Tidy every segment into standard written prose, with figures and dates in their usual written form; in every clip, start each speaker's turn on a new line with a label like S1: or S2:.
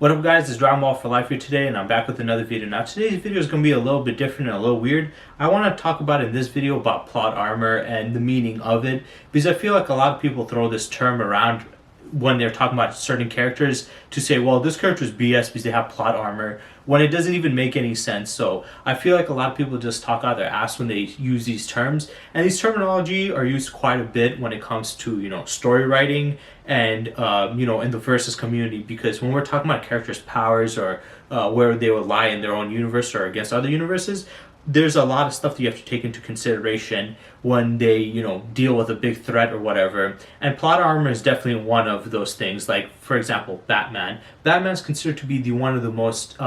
S1: What up guys, it's Dragon Ball for Life here today, and I'm back with another video. Now today's video is going to be a little bit different and a little weird. I want to talk about in this video about plot armor and the meaning of it, because I feel like a lot of people throw this term around when they're talking about certain characters to say, well, this character is BS because they have plot armor, when it doesn't even make any sense. So I feel like a lot of people just talk out their ass when they use these terms, and these terminology are used quite a bit when it comes to story writing and in the versus community, because when we're talking about characters' powers or where they would lie in their own universe or against other universes, there's a lot of stuff that you have to take into consideration when they, deal with a big threat or whatever. And plot armor is definitely one of those things. Like, for example, Batman. Batman's considered to be one of the most,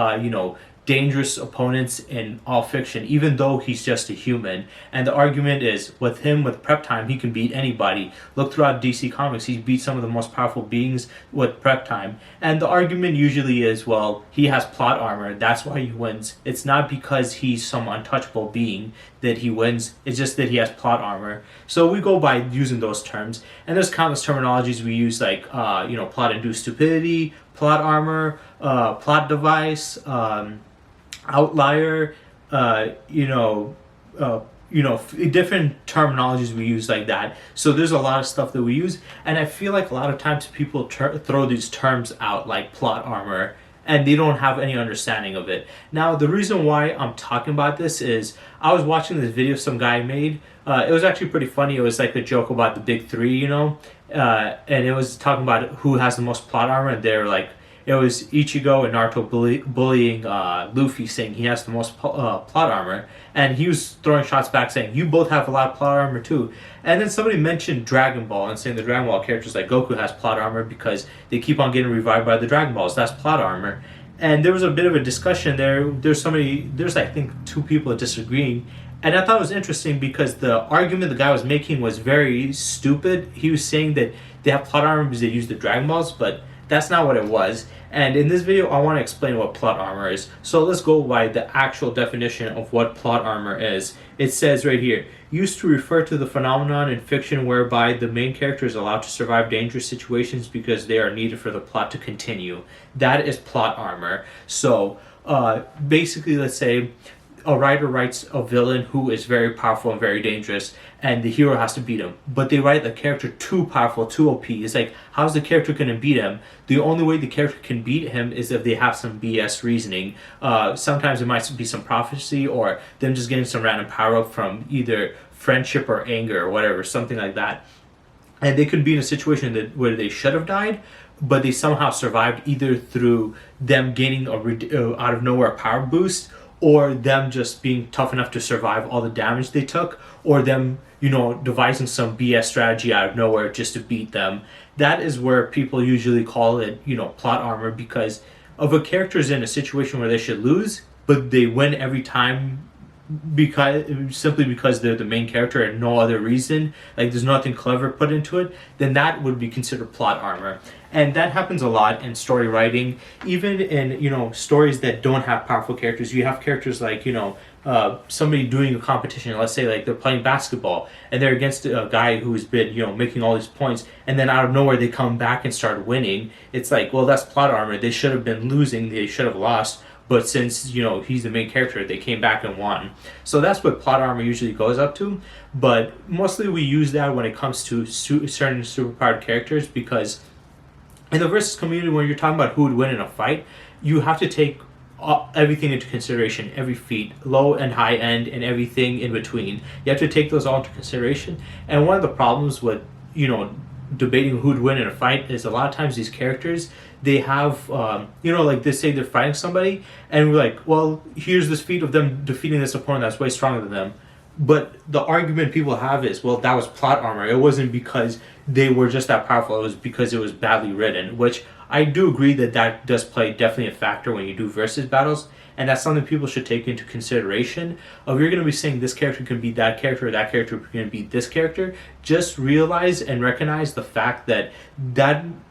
S1: dangerous opponents in all fiction, even though he's just a human. And the argument is, with him, with prep time, he can beat anybody. Look throughout DC Comics, he's beat some of the most powerful beings with prep time. And the argument usually is, well, he has plot armor, that's why he wins. It's not because he's some untouchable being that he wins, it's just that he has plot armor. So we go by using those terms. And there's countless terminologies we use, like, plot-induced stupidity, plot armor, plot device, outlier, different terminologies we use like that. So there's a lot of stuff that we use, and I feel like a lot of times people throw these terms out like plot armor, and they don't have any understanding of it. Now, the reason why I'm talking about this is I was watching this video some guy made. It was actually pretty funny. It was like a joke about the big three, and it was talking about who has the most plot armor, and they're like, it was Ichigo and Naruto bullying Luffy, saying he has the most plot armor. And he was throwing shots back saying, you both have a lot of plot armor too. And then somebody mentioned Dragon Ball and saying the Dragon Ball characters like Goku has plot armor because they keep on getting revived by the Dragon Balls. That's plot armor. And there was a bit of a discussion there. There's I think two people disagreeing. And I thought it was interesting because the argument the guy was making was very stupid. He was saying that they have plot armor because they use the Dragon Balls, but that's not what it was. And in this video, I want to explain what plot armor is. So let's go by the actual definition of what plot armor is. It says right here, used to refer to the phenomenon in fiction whereby the main character is allowed to survive dangerous situations because they are needed for the plot to continue. That is plot armor. So basically, let's say a writer writes a villain who is very powerful and very dangerous, and the hero has to beat him. But they write the character too powerful, too OP. It's like, how's the character going to beat him? The only way the character can beat him is if they have some BS reasoning. Sometimes it might be some prophecy, or them just getting some random power-up from either friendship or anger or whatever, something like that. And they could be in a situation where they should have died, but they somehow survived, either through them gaining out of nowhere power boost, or them just being tough enough to survive all the damage they took, or them, devising some BS strategy out of nowhere just to beat them. That is where people usually call it, plot armor, because if a character is in a situation where they should lose, but they win every time simply because they're the main character and no other reason, like there's nothing clever put into it, then that would be considered plot armor. And that happens a lot in story writing, even in stories that don't have powerful characters. You have characters like somebody doing a competition, let's say like they're playing basketball and they're against a guy who's been making all these points, and then out of nowhere they come back and start winning. It's like, well, that's plot armor. They should have been losing, they should have lost, but since he's the main character, they came back and won. So that's what plot armor usually goes up to. But mostly we use that when it comes to certain superpowered characters, because in the versus community, when you're talking about who would win in a fight, you have to take everything into consideration, every feat, low and high end, and everything in between. You have to take those all into consideration. And one of the problems with debating who'd win in a fight is a lot of times these characters, they have like they say they're fighting somebody, and we're like, well, here's this feat of them defeating this opponent that's way stronger than them. But the argument people have is, well, that was plot armor. It wasn't because they were just that powerful. It was because it was badly written, which I do agree that does play definitely a factor when you do versus battles. And that's something people should take into consideration. If you're going to be saying this character can beat that character, or that character can beat this character, just realize and recognize the fact that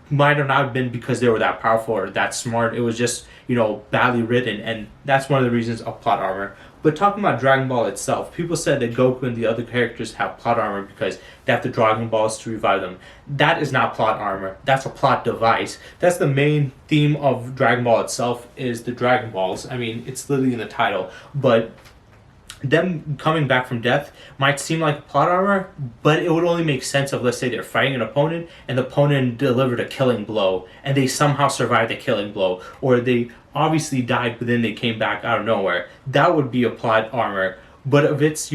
S1: might have not been because they were that powerful or that smart. It was just, badly written, and that's one of the reasons of plot armor. But talking about Dragon Ball itself, people said that Goku and the other characters have plot armor because they have the Dragon Balls to revive them. That is not plot armor. That's a plot device. That's the main theme of Dragon Ball itself, is the Dragon Balls. I mean, it's literally in the title. But them coming back from death might seem like plot armor, but it would only make sense if, let's say, they're fighting an opponent and the opponent delivered a killing blow and they somehow survived the killing blow, or they obviously died but then they came back out of nowhere. That would be a plot armor. But if it's,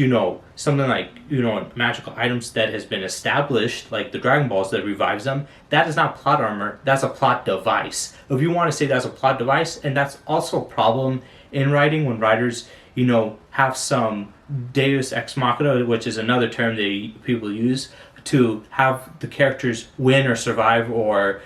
S1: something like, magical items that has been established, like the Dragon Balls that revives them, that is not plot armor. That's a plot device. If you want to say that's a plot device, and that's also a problem in writing when writers, have some deus ex machina, which is another term that people use to have the characters win or survive or,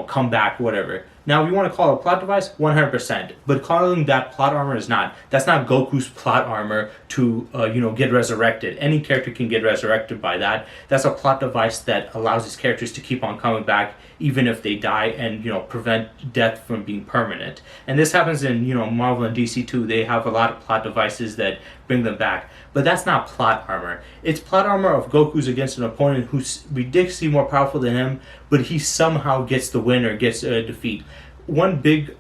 S1: come back, whatever. Now, if you want to call it a plot device, 100%. But calling that plot armor is not. That's not Goku's plot armor to, get resurrected. Any character can get resurrected by that. That's a plot device that allows these characters to keep on coming back even if they die and, prevent death from being permanent. And this happens in, Marvel and DC too. They have a lot of plot devices that bring them back. But that's not plot armor. It's plot armor of Goku's against an opponent who's ridiculously more powerful than him, but he somehow gets the win or gets a defeat. One big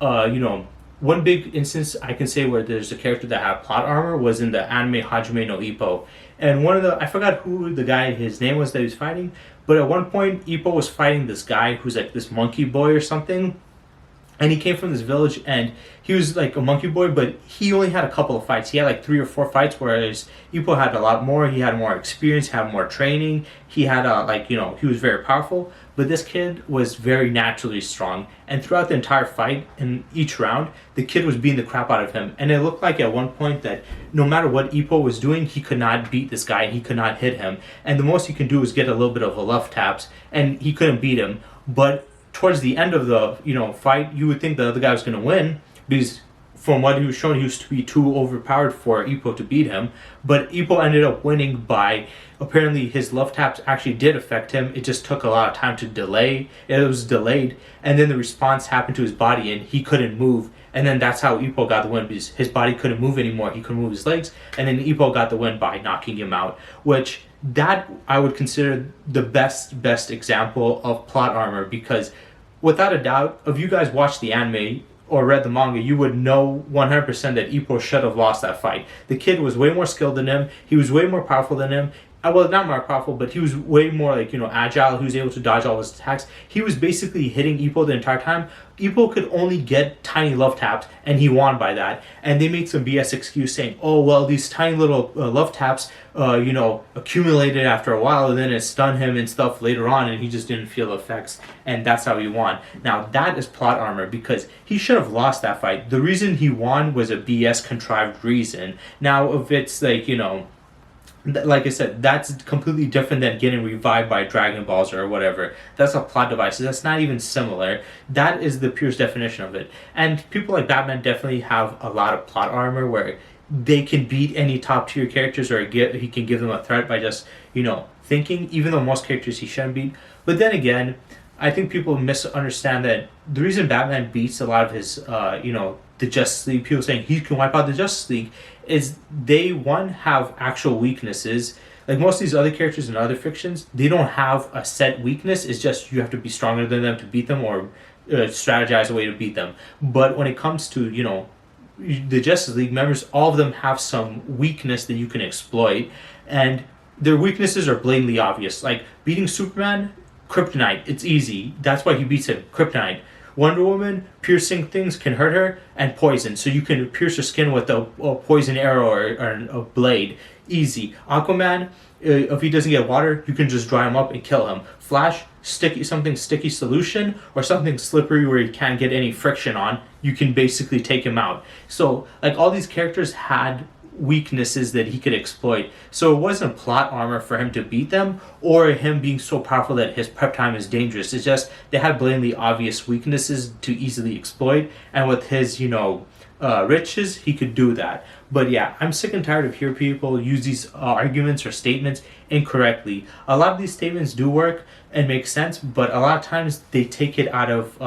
S1: instance I can say where there's a character that had plot armor was in the anime Hajime no Ippo. And I forgot who the guy, his name was that he was fighting, but at one point Ippo was fighting this guy who's like this monkey boy or something. And he came from this village, and he was like a monkey boy, but he only had a couple of fights. He had like 3 or 4 fights, whereas Ippo had a lot more. He had more experience, had more training. He had he was very powerful. But this kid was very naturally strong. And throughout the entire fight, in each round, the kid was beating the crap out of him. And it looked like at one point that no matter what Ippo was doing, he could not beat this guy. He could not hit him. And the most he could do was get a little bit of a left taps, and he couldn't beat him. But towards the end of the fight, you would think the other guy was going to win because from what he was shown, he used to be too overpowered for Ippo to beat him. But Ippo ended up winning by, apparently his love taps actually did affect him. It just took a lot of time to delay. It was delayed, and then the response happened to his body and he couldn't move. And then that's how Ippo got the win, because his body couldn't move anymore. He couldn't move his legs, and then Ippo got the win by knocking him out, which that I would consider the best example of plot armor, because without a doubt, if you guys watched the anime or read the manga, you would know 100% that Ippo should have lost that fight. The kid was way more skilled than him. He was way more powerful than him. Well, not more powerful, but he was way more agile. He was able to dodge all his attacks. He was basically hitting Ippo the entire time. Ippo could only get tiny love taps, and he won by that. And they made some BS excuse saying, oh, well, these tiny little love taps, accumulated after a while, and then it stunned him and stuff later on, and he just didn't feel the effects, and that's how he won. Now, that is plot armor, because he should have lost that fight. The reason he won was a BS contrived reason. Now, if it's like I said, that's completely different than getting revived by Dragon Balls or whatever. That's a plot device. That's not even similar. That is the purest definition of it. And people like Batman definitely have a lot of plot armor where they can beat any top tier characters, or he can give them a threat by just, thinking, even though most characters he shouldn't beat. But then again, I think people misunderstand that the reason Batman beats a lot of his, the Justice League, people saying he can wipe out the Justice League, is they, have actual weaknesses. Like most of these other characters in other fictions, they don't have a set weakness. It's just you have to be stronger than them to beat them, or strategize a way to beat them. But when it comes to, the Justice League members, all of them have some weakness that you can exploit. And their weaknesses are blatantly obvious. Like beating Superman, kryptonite, it's easy. That's why he beats him, kryptonite. Wonder Woman, piercing things can hurt her, and poison. So you can pierce her skin with a poison arrow or a blade. Easy. Aquaman, if he doesn't get water, you can just dry him up and kill him. Flash, something sticky solution, or something slippery where you can't get any friction on, you can basically take him out. So, all these characters had weaknesses that he could exploit. So it wasn't plot armor for him to beat them or him being so powerful that his prep time is dangerous. It's just they had blatantly obvious weaknesses to easily exploit, and with his, riches, he could do that. But yeah, I'm sick and tired of hearing people use these arguments or statements incorrectly. A lot of these statements do work and make sense, but a lot of times they take it out of,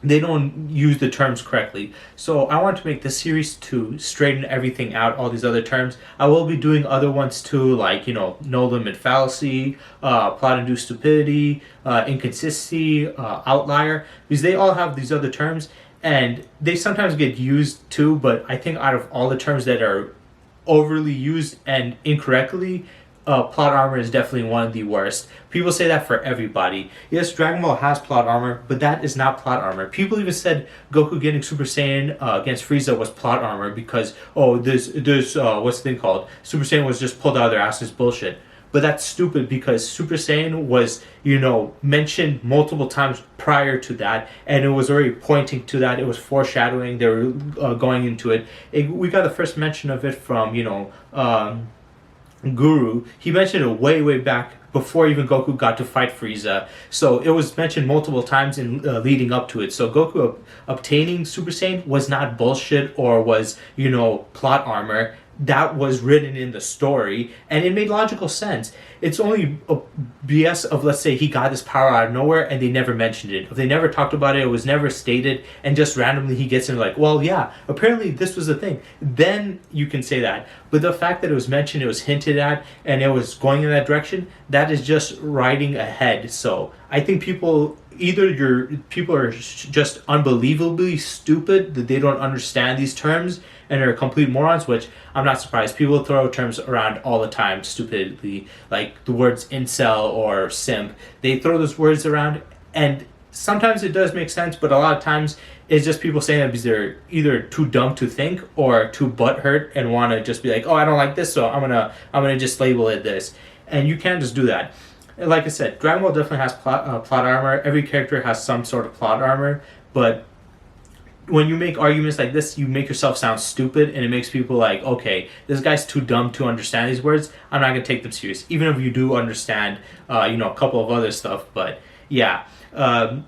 S1: they don't use the terms correctly. So I want to make this series to straighten everything out, all these other terms. I will be doing other ones too, like, no limit fallacy, plot-induced stupidity, inconsistency, outlier, because they all have these other terms, and they sometimes get used too, but I think out of all the terms that are overly used and incorrectly, plot armor is definitely one of the worst. People say that for everybody. Yes, Dragon Ball has plot armor, but that is not plot armor. People even said Goku getting Super Saiyan against Frieza was plot armor because, there's what's the thing called? Super Saiyan was just pulled out of their asses bullshit. But that's stupid because Super Saiyan was, mentioned multiple times prior to that, and it was already pointing to that. It was foreshadowing. They were going into it. We got the first mention of it from, Guru. He mentioned it way back before even Goku got to fight Frieza. So it was mentioned multiple times in leading up to it. So Goku obtaining Super Saiyan was not bullshit or was, plot armor. That was written in the story, and it made logical sense. It's only a BS of, let's say, he got this power out of nowhere and they never mentioned it. If they never talked about it, it was never stated, and just randomly he gets in like, well, yeah, apparently this was the thing. Then you can say that. But the fact that it was mentioned, it was hinted at, and it was going in that direction, that is just riding ahead. So I think people are just unbelievably stupid that they don't understand these terms and are complete morons, which I'm not surprised. People throw terms around all the time stupidly, like the words incel or simp. They throw those words around, and sometimes it does make sense, but a lot of times it's just people saying that because they're either too dumb to think or too butthurt and want to just be like, oh, I don't like this, so I'm gonna just label it this. And you can't just do that. Like I said, Dragon Ball definitely has plot armor. Every character has some sort of plot armor, but when you make arguments like this, you make yourself sound stupid, and it makes people like, okay, this guy's too dumb to understand these words. I'm not gonna take them serious, even if you do understand, a couple of other stuff. But yeah,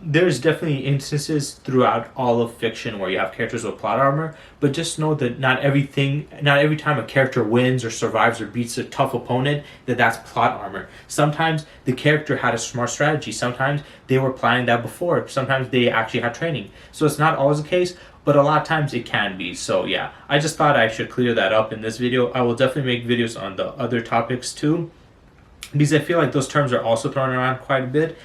S1: there's definitely instances throughout all of fiction where you have characters with plot armor, but just know that not every time a character wins or survives or beats a tough opponent, that's plot armor. Sometimes the character had a smart strategy. Sometimes they were planning that before. Sometimes they actually had training. So it's not always the case, but a lot of times it can be. So yeah, I just thought I should clear that up in this video. I will definitely make videos on the other topics too, because I feel like those terms are also thrown around quite a bit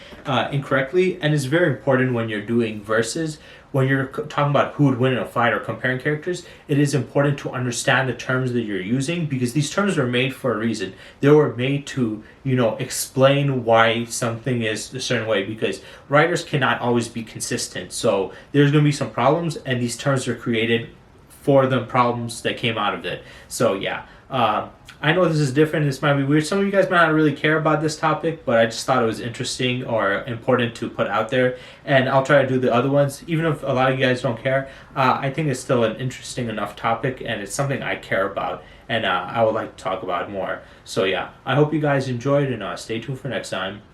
S1: incorrectly, and it's very important when you're doing verses, when you're talking about who would win in a fight or comparing characters. It is important to understand the terms that you're using, because these terms were made for a reason. They were made to, explain why something is a certain way, because writers cannot always be consistent. So there's going to be some problems, and these terms are created for the problems that came out of it. So yeah, I know this is different. This might be weird. Some of you guys might not really care about this topic, but I just thought it was interesting or important to put out there. And I'll try to do the other ones. Even if a lot of you guys don't care, I think it's still an interesting enough topic, and it's something I care about, and I would like to talk about more. So yeah, I hope you guys enjoyed, and stay tuned for next time.